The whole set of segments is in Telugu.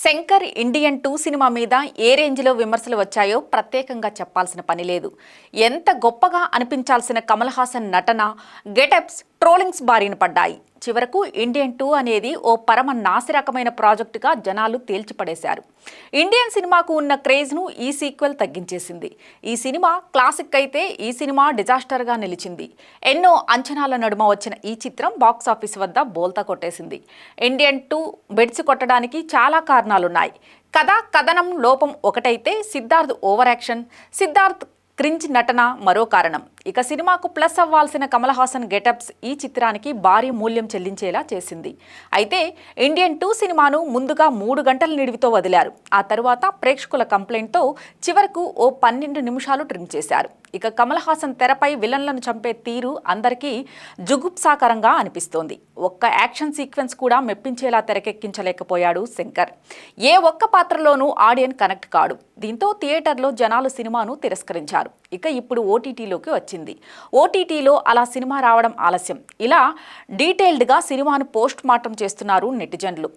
శంకర్ ఇండియన్ 2 సినిమా మీద ఏ రేంజ్లో విమర్శలు వచ్చాయో ప్రత్యేకంగా చెప్పాల్సిన పని లేదు. ఎంత గొప్పగా అనిపించాల్సిన కమల్ హాసన్ నటన, గెటప్స్ ట్రోలింగ్స్ బారిన పడ్డాయి. చివరకు ఇండియన్ 2 అనేది ఓ పరమ నాసిరకమైన ప్రాజెక్టుగా జనాలు తేల్చిపడేశారు. ఇండియన్ సినిమాకు ఉన్న క్రేజ్ను ఈ సీక్వెల్ తగ్గించేసింది. ఈ సినిమా క్లాసిక్ అయితే ఈ సినిమా డిజాస్టర్గా నిలిచింది. ఎన్నో అంచనాల నడుమ వచ్చిన ఈ చిత్రం బాక్సాఫీస్ వద్ద బోల్తా కొట్టేసింది. ఇండియన్ 2 బెడ్స్ కొట్టడానికి చాలా కారణాలున్నాయి. కథనం లోపం ఒకటైతే Siddharth over action, Siddharth cringe నటన మరో కారణం. ఇక సినిమాకు ప్లస్ అవ్వాల్సిన కమల్ హాసన్ గెటప్స్ ఈ చిత్రానికి భారీ మూల్యం చెల్లించేలా చేసింది. అయితే ఇండియన్ 2 సినిమాను ముందుగా 3 గంటల నిడివితో వదిలారు. ఆ తరువాత ప్రేక్షకుల కంప్లైంట్తో చివరకు ఓ 12 నిమిషాలు ట్రిమ్ చేశారు. ఇక కమల్ హాసన్ తెరపై విలన్లను చంపే తీరు అందరికీ జుగుప్సాకరంగా అనిపిస్తోంది. ఒక్క యాక్షన్ సీక్వెన్స్ కూడా మెప్పించేలా తెరకెక్కించలేకపోయాడు శంకర్. ఏ ఒక్క పాత్రలోనూ ఆడియన్ కనెక్ట్ కాడు. దీంతో థియేటర్లో జనాలు సినిమాను తిరస్కరించారు. ఇక ఇప్పుడు ఓటీటీలోకి వచ్చింది. ఓటీటీలో అలా సినిమా రావడం ఆలస్యం. ఇలా డీటెయిల్డ్గా సినిమాను పోస్ట్ మార్టం చేస్తున్నారు నెటిజన్లు.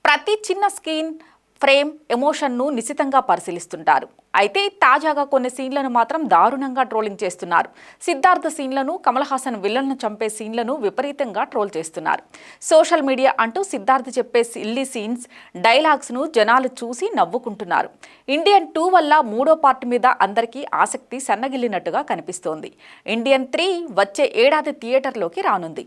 ప్రతి చిన్న స్క్రీన్ ఫ్రేమ్ ఎమోషన్ను నిశితంగా పరిశీలిస్తుంటారు. అయితే తాజాగా కొన్ని సీన్లను మాత్రం దారుణంగా ట్రోలింగ్ చేస్తున్నారు. సిద్ధార్థ సీన్లను, కమల్ హాసన్ విలన్ను చంపే సీన్లను విపరీతంగా ట్రోల్ చేస్తున్నారు. సోషల్ మీడియా అంటూ సిద్ధార్థ చెప్పే సిల్లీ సీన్స్, డైలాగ్స్ను జనాలు చూసి నవ్వుకుంటున్నారు. ఇండియన్ 2 వల్ల 3వ పార్ట్ మీద అందరికీ ఆసక్తి సన్నగిల్లినట్టుగా కనిపిస్తోంది. ఇండియన్ 3 వచ్చే ఏడాది థియేటర్లోకి రానుంది.